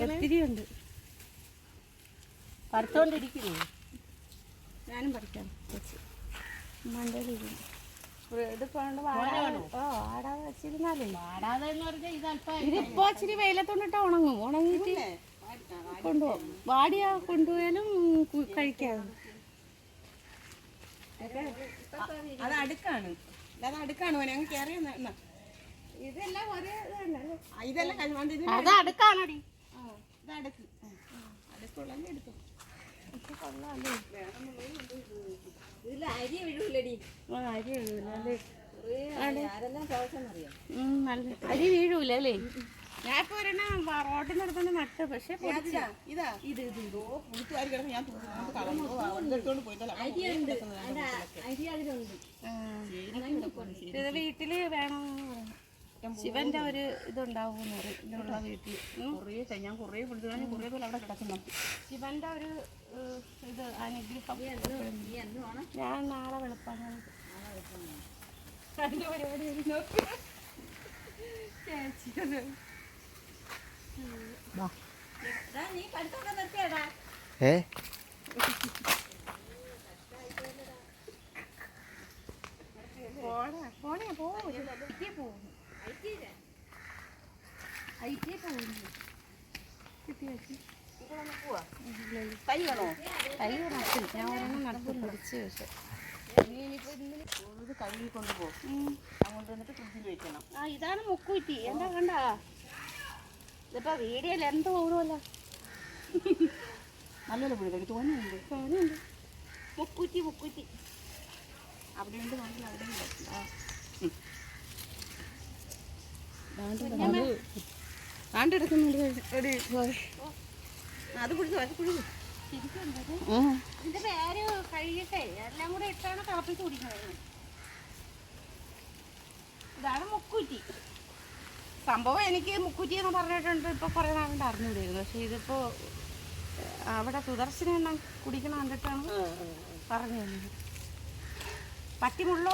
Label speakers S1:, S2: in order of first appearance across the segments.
S1: ഒത്തിരിയുണ്ട്. പറിച്ചോണ്ടിരിക്കുന്നു. ഞാനും പറിക്കാം. മണ്ടയിലിരുന്നു വാടാതെ വെച്ചിരുന്നാലേ ഇതിപ്പോ ഇച്ചിരി വെയിലത്തോണ്ടിട്ടാ ഉണങ്ങും. ഉണങ്ങിയിട്ട് കൊണ്ടുപോകും. വാടിയാ കൊണ്ടുപോയാലും കഴിക്കാം.
S2: അത് അടുക്കാണ്. ഞങ്ങൾക്ക് അറിയാം.
S1: ഇതെല്ലാം ഒരേ
S2: ഇതെല്ലാം
S1: അത് അടുക്കാണടി.
S2: ഇത് അടുക്ക്. അടുക്കുള്ള എടുത്തു. ഇതിൽ അരി വീഴൂലടി.
S1: അരി വീഴൂല അല്ലേ?
S2: അരി
S1: വീഴൂല അല്ലേ? ഞാൻ ഇപ്പൊ ഒരെണ്ണം റോഡിന്റെ അടുത്ത് നട്ടു. പക്ഷെ ഇത് വീട്ടില് വേണം. ശിവന്റെ ഒരു ഇതുണ്ടാവും ഇതിനുള്ള വീട്ടിൽ.
S2: ഞാൻ കുറേ അവിടെ കിടക്കുന്നു.
S1: ശിവന്റെ ഒരു ഇത് അനുഗ്രഹം. ഞാൻ നാളെ വെളുപ്പാണ് പരിപാടി.
S2: നീ പഠിത്തമൊക്കെ നിർത്തിയടാ.
S1: ഞാൻ ഒരെണ്ണം നടത്തി പിടിച്ച് വെച്ചു.
S2: കഴുകി കൊണ്ടുപോകും. അങ്ങോട്ട് വന്നിട്ട് ഫ്രിഡ്ജിൽ വെക്കണം.
S1: ഇതാണ് മുക്കുറ്റി. എന്താ കണ്ട? ഇതിപ്പോ വീഡിയോയിൽ എന്ത് തോന്നുമല്ലോ.
S2: നല്ലപോലെ പുഴുകടി തോന്നുന്നുണ്ട്.
S1: മുക്കുറ്റി
S2: അവിടെയുണ്ട്. നല്ല അവിടെയുണ്ട്. അത് കുടിച്ചു.
S1: ഇതിന്റെ പേര് കഴുകിട്ടേ എല്ലാം കൂടെ ഇട്ടാണ് തിളപ്പിച്ച് കുടിക്കുന്നത്. ഇതാണ് മുക്കുറ്റി. സംഭവം എനിക്ക് മുക്കുറ്റി എന്ന് പറഞ്ഞിട്ടുണ്ട്. ഇപ്പൊ കുറെ നാളുകൊണ്ട് അറിഞ്ഞുകൂടിയിരുന്നു. പക്ഷെ ഇതിപ്പോ അവിടെ സുദർശന എണ്ണം കുടിക്കണം കണ്ടിട്ടാണ് പറഞ്ഞു തന്നത്. പട്ടിമുള്ളോ?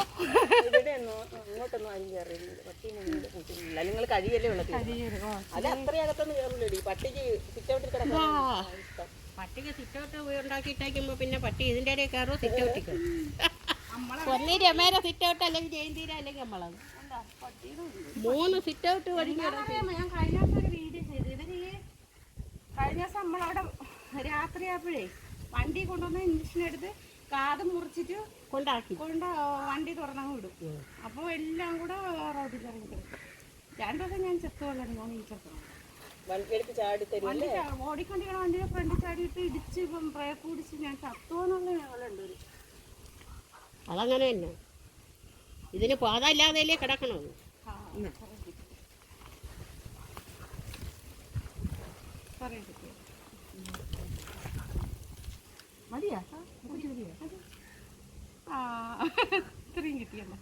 S2: അങ്ങോട്ടൊന്നും ആരും കയറിയില്ല. പട്ടീനെ കൂട്ടുന്നില്ല. നിങ്ങൾ കഴിയല്ലേ ഉള്ളത്. അത് അത്രയും അകത്തൊന്നും കയറില്ലടി. പട്ടിക്ക് സിറ്റൗട്ടിൽ കിടക്കാം.
S1: പട്ടിക്ക് സിറ്റൗട്ട് ഉണ്ടാക്കിയിട്ടേക്കുമ്പോ പിന്നെ പട്ടി ഇതിന്റെ ഇടയിൽ കയറും. സിറ്റൗട്ടിക്ക് ഒന്നീ രമേരെ സിറ്റൗട്ട് അല്ലെങ്കിൽ ജയന്തിര അല്ലെങ്കിൽ നമ്മളത് 3 സിറ്റൗട്ട് വഴിക്ക്. ഞാൻ കഴിഞ്ഞ ദിവസം ഒരു വീഡിയോ ചെയ്തു. ഇവര് കഴിഞ്ഞ ദിവസം നമ്മളവിടെ രാത്രിയായപ്പോഴേ വണ്ടി കൊണ്ടുവന്ന് ഇഞ്ചക്ഷൻ എടുത്ത് കാത് മുറിച്ചിട്ട് വണ്ടി തുറന്നങ്ങ് വിടും. അപ്പോൾ എല്ലാം കൂടെ റോഡിൽ ഇറങ്ങി കിടക്കും. 2 ദിവസം ഞാൻ ചെത്തുകൊള്ളാണ്. ഞാൻ ഈ ചെത്തണം ഓടിക്കൊണ്ടിരിക്കണ വണ്ടിയുടെ ഫ്രണ്ടിൽ ചാടിയിട്ട് ഇടിച്ച് ബ്രേക്ക് പിടിച്ച് ഞാൻ ചത്തുവെന്നുള്ള ഞങ്ങളുണ്ട്.
S3: അതങ്ങനെ തന്നെ. ഇതിന് പാതല്ലാതെയല്ലേ കിടക്കണോ?
S2: മതിയാ?
S1: ഇത്രയും കിട്ടിയല്ലോ.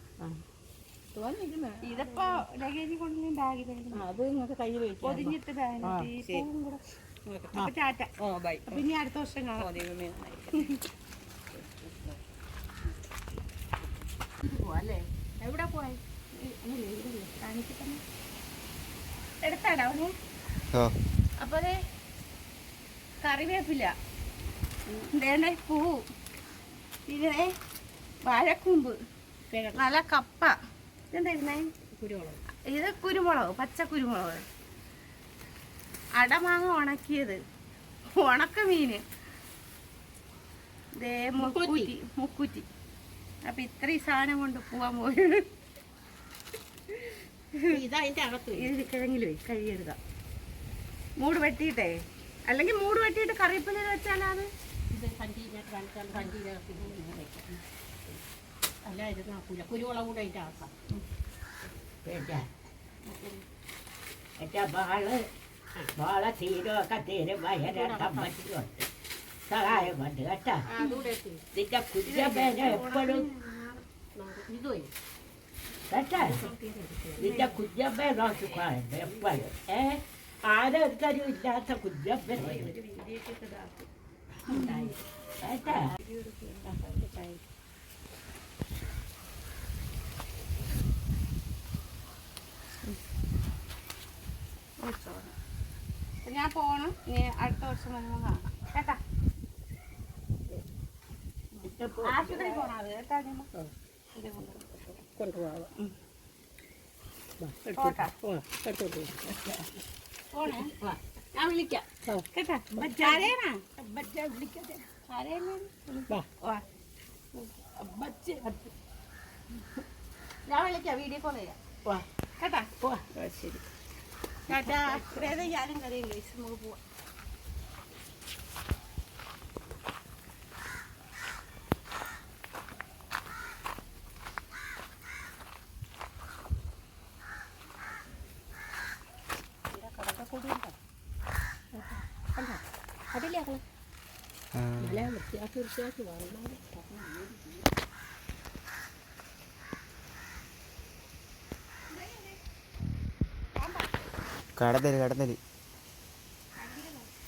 S1: ഇതിപ്പോ ലഗേജ് കൊണ്ട് ബാഗിലായിരുന്നു.
S2: അത് നിങ്ങൾക്ക് കയ്യിൽ
S1: പൊതിഞ്ഞിട്ട് ബാഗിൽ കൂടെ. അപ്പൊ ടാറ്റ. പിന്നെ അടുത്ത വർഷം കാണാം.
S2: അല്ലേ?
S1: എവിടെ പോയി? കാണിച്ചിട്ട് എടുത്താടാ അവന്. അപ്പൊ അതെ കറിവേപ്പില്ല, പൂ, പിന്നെ വാഴക്കൂമ്പ്, നല്ല കപ്പ. ഇതെന്തായിരുന്നേ?
S2: കുരുമുളക്.
S1: ഇത് കുരുമുളക്, പച്ച കുരുമുളക്, അടമാങ്ങ ഉണക്കിയത്, ഉണക്കമീന്, മുക്കുറ്റി. അപ്പൊ ഇത്രയും സാധനം കൊണ്ട് പോവാൻ പോയത്.
S3: ഇതതിന്റെ അകത്ത്
S1: ഇത് കിഴങ്ങില് പോയി കഴുകിയെടുക്കാം. മൂട് വെട്ടിയിട്ടേ, അല്ലെങ്കിൽ മൂട് വെട്ടിയിട്ട് കറിവേപ്പില വെച്ചാലത്
S3: ഇത് സഞ്ചിനകത്ത് കാണിച്ചാൽ സഞ്ചിനകത്ത് വയ്ക്കാം. അല്ലായിരുന്നു ആക്കൂല. കുരുമുളക് കൂടെ അതിൻ്റെ ആക്കാം. ബാള തീരൊക്കെ തീരെ വയനാട്ടം പറ്റുന്നുണ്ട്. സഹായമുണ്ട് കേട്ടാ. നിന്റെ കുഞ്ഞമ്മേനെ എപ്പോഴും ഇത് കേട്ടാ. നിന്റെ കുഞ്ഞമ്മയെ നോക്കിക്കോളുണ്ട് എപ്പോഴും. ആരെടുക്കാനും ഇല്ലാത്ത കുഞ്ഞമ്മ കേട്ടാ.
S1: ഞാൻ പോണം. ഇനി അടുത്ത വർഷം വരുമ്പോൾ കാണാം കേട്ടാ. ആശുപത്രി പോണം അത് കേട്ടാ.
S3: കൊണ്ടുപോകാം.
S1: പോണേ. ഞാൻ വിളിക്കാം കേട്ടാ. ആരെയാണോ വിളിക്കട്ടെ? ഞാൻ വിളിക്കാം. വീഡിയോ കോൾ ചെയ്യാം കേട്ടാ.
S3: ശരി.
S1: ടാറ്റാ. ഞാനും കറിയും കഴിച്ച് നമുക്ക് പോവാം. അതില്ലേ നല്ല വൃത്തിയാക്കി വരണം.
S4: കടന്നല്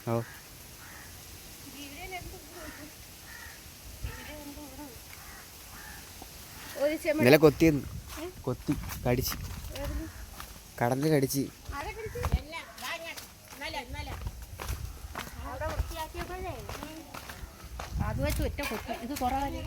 S4: ഓ ഇന്നലെ കൊത്തി കടിച്ച് കടന്നിൽ കടിച്ച്.
S1: അത് വെച്ച് ഒറ്റ കൊത്തി. ഇത് കുറവല്ലേ?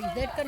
S1: ഇതെടുത്ത